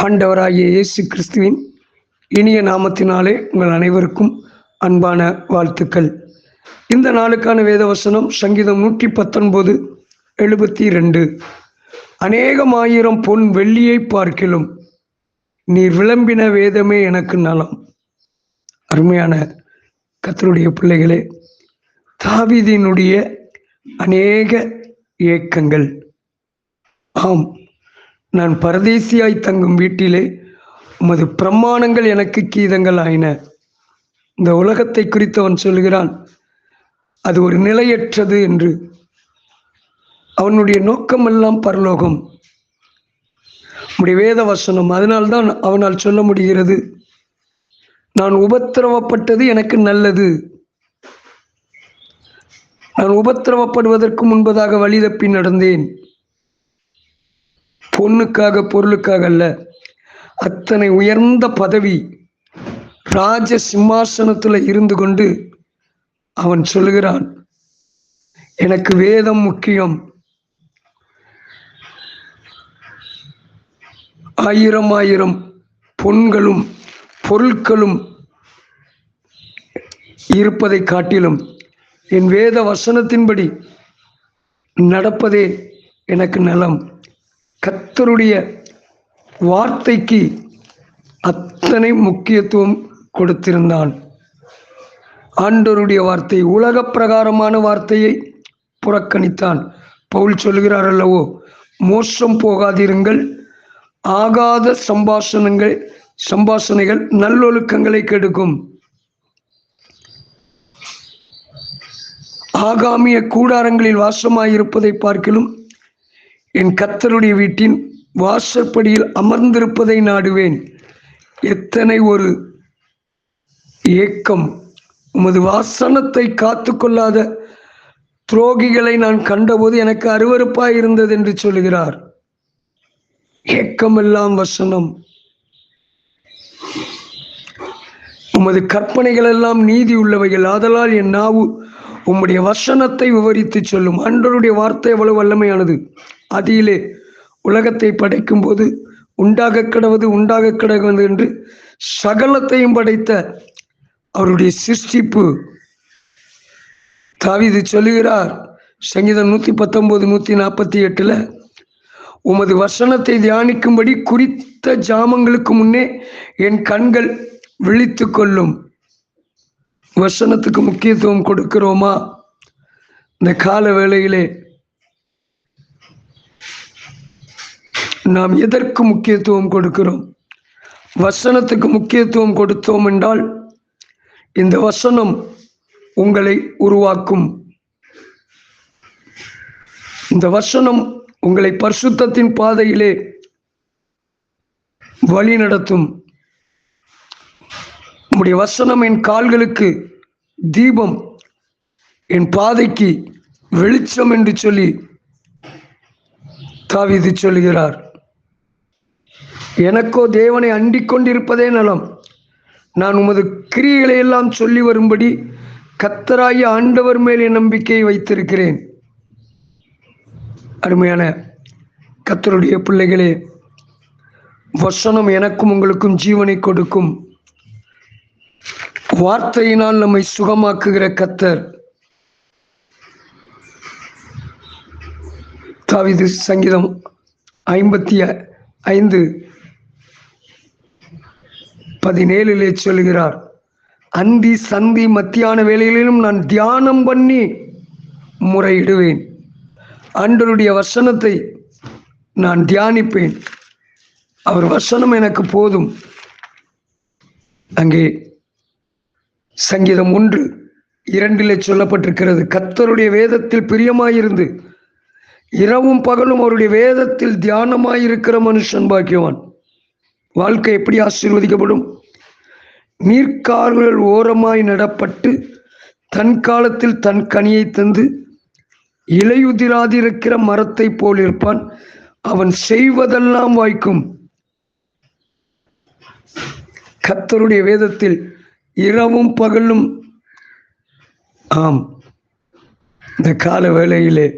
ஆண்டவராகிய இயேசு கிறிஸ்துவின் இனிய நாமத்தினாலே உங்கள் அனைவருக்கும் அன்பான வாழ்த்துக்கள். இந்த நாளுக்கான வேத வசனம் சங்கீதம் 119:72. அநேகமாயிரம் பொன் வெள்ளியை பார்க்கிலும் நீர் விளம்பின வேதமே எனக்கு நலம். அருமையான கர்த்தருடைய பிள்ளைகளே, தாவீதினுடைய அநேக ஏக்கங்கள். ஆம், நான் பரதேசியாய் தங்கும் வீட்டிலே உமது பிரமாணங்கள் எனக்கு கீதங்கள் ஆயின. இந்த உலகத்தை குறித்து அவன் சொல்கிறான், அது ஒரு நிலையற்றது என்று. அவனுடைய நோக்கமெல்லாம் பரலோகம், உம்முடைய வேத வசனம். அதனால்தான் அவனால் சொல்ல முடிகிறது, நான் உபத்திரவப்பட்டது எனக்கு நல்லது. நான் உபத்திரவப்படுவதற்கு முன்பதாக வழி தப்பி நடந்தேன். பொண்ணுக்காக பொருளுக்காக அல்ல. அத்தனை உயர்ந்த பதவி, ராஜ சிம்மாசனத்தில் இருந்து கொண்டு அவன் சொல்லுகிறான், எனக்கு வேதம் முக்கியம். 1000 பொன்களும் பொருட்களும் இருப்பதை காட்டிலும் என் வேத வசனத்தின்படி நடப்பதே எனக்கு நலம். கர்த்தருடைய வார்த்தைக்கு அத்தனை முக்கியத்துவம் கொடுத்திருந்தான். ஆண்டவருடைய வார்த்தை, உலக பிரகாரமான வார்த்தையை புறக்கணித்தான். பவுல் சொல்கிறார் அல்லவோ, மோசம் போகாதிருங்கள், ஆகாத சம்பாஷணைகள் நல்லொழுக்கங்களை கெடுக்கும். ஆகாமிய கூடாரங்களில் வாசமாயிருப்பதை பார்க்கிலும் என் கர்த்தருடைய வீட்டின் வாசற்படியில் அமர்ந்திருப்பதை நாடுவேன். எத்தனை ஒரு ஏக்கம்! உமது வாசனத்தை காத்து கொள்ளாத துரோகிகளை நான் கண்டபோது எனக்கு அருவருப்பாய் இருந்தது என்று சொல்கிறார். ஏக்கமெல்லாம் வசனம். உமது கற்பனைகள் எல்லாம் நீதி உள்ளவைகள், ஆதலால் என் நாவு உம்முடைய வசனத்தை விவரித்து சொல்லும். ஆண்டவருடைய வார்த்தை எவ்வளவு வல்லமையானது! அதிலே உலகத்தை படைக்கும் போது உண்டாக கிடவது என்று சகலத்தையும் படைத்த அவருடைய சிருஷ்டிப்பு. தாவீது சொல்லுகிறார் சங்கீதம் 119:148, உமது வசனத்தை தியானிக்கும்படி குறித்த ஜாமங்களுக்கு முன்னே என் கண்கள் விழித்து கொள்ளும். வசனத்துக்கு முக்கியத்துவம் கொடுக்கிறோமா? இந்த கால வேளையிலே நாம் எதற்கு முக்கியத்துவம் கொடுக்கிறோம்? வசனத்துக்கு முக்கியத்துவம் கொடுத்தோம் என்றால் இந்த வசனம் உங்களை உருவாக்கும். இந்த வசனம் உங்களை பரிசுத்தத்தின் பாதையிலே வழி நடத்தும். உம்முடைய வசனம் என் கால்களுக்கு தீபம், என் பாதைக்கு வெளிச்சம் என்று சொல்லி தாவீது சொல்கிறார். எனக்கோ தேவனை அண்டிக் கொண்டிருப்பதே நலம். நான் உமது கிரியைகளை எல்லாம் சொல்லி வரும்படி கர்த்தராகிய ஆண்டவர் மேல் என் நம்பிக்கையை வைத்திருக்கிறேன். அருமையான கர்த்தருடைய பிள்ளைகளே, வசனம் எனக்கும் உங்களுக்கும் ஜீவனை கொடுக்கும். வார்த்தையினால் நம்மை சுகமாக்குகிற கர்த்தர். தாவீது சங்கீதம் 55:17 சொல்கிறார், அந்தி சந்தி மத்தியான வேளைகளிலும் நான் தியானம் பண்ணி முறையிடுவேன். ஆண்டவருடைய வசனத்தை நான் தியானிப்பேன். அவர் வசனம் எனக்கு போதும். அங்கே சங்கீதம் 1:2 சொல்லப்பட்டிருக்கிறது, கர்த்தருடைய வேதத்தில் பிரியமாயிருந்து இரவும் பகலும் அவருடைய வேதத்தில் தியானமாயிருக்கிற மனுஷன் பாக்கியவான். வாழ்க்கை எப்படி ஆசீர்வதிக்கப்படும்? நீர்க்கால்கள் ஓரமாய் நடப்பட்டு தன் காலத்தில் தன் கனியை தந்து இலையுதிராதிருக்கிற மரத்தை போல் இருப்பான். அவன் செய்வதெல்லாம் வாய்க்கும். கர்த்தருடைய வேதத்தில் இரவும் பகலும். ஆம், இந்த கால வேளையிலே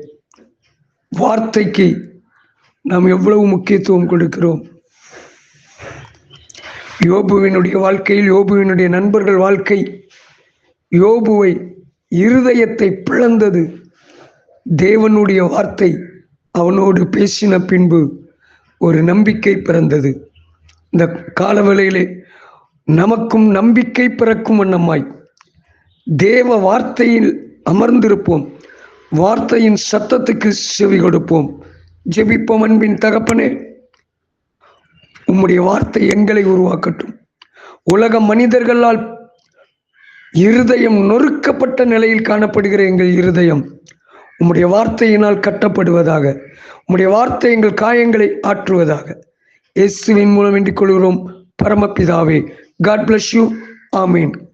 வார்த்தைக்கு நாம் எவ்வளவு முக்கியத்துவம் கொடுக்கிறோம். யோபுவினுடைய வாழ்க்கையில் யோபுவினுடைய நண்பர்கள் வாழ்க்கை யோபுவை இருதயத்தை பிளந்தது. தேவனுடைய வார்த்தை அவனோடு பேசின பின்பு ஒரு நம்பிக்கை பிறந்தது. இந்த காலவேளையிலே நமக்கும் நம்பிக்கை பிறக்கும் வண்ணமாய் தேவ வார்த்தையில் அமர்ந்திருப்போம். வார்த்தையின் சத்தத்துக்கு செவி கொடுப்போம். ஜெபிப்போம். அன்பின் தகப்பனே, உம்முடைய வார்த்தை எங்களை உருவாக்கட்டும். உலக மனிதர்களால் இருதயம் நொறுக்கப்பட்ட நிலையில் காணப்படுகிற எங்கள் இருதயம் உம்முடைய வார்த்தையினால் கட்டப்படுவதாக. உம்முடைய வார்த்தை எங்கள் காயங்களை ஆற்றுவதாக. இயேசுவின் மூலம் வேண்டிக் கொள்கிறோம் பரமபிதாவே. God bless you. Amen.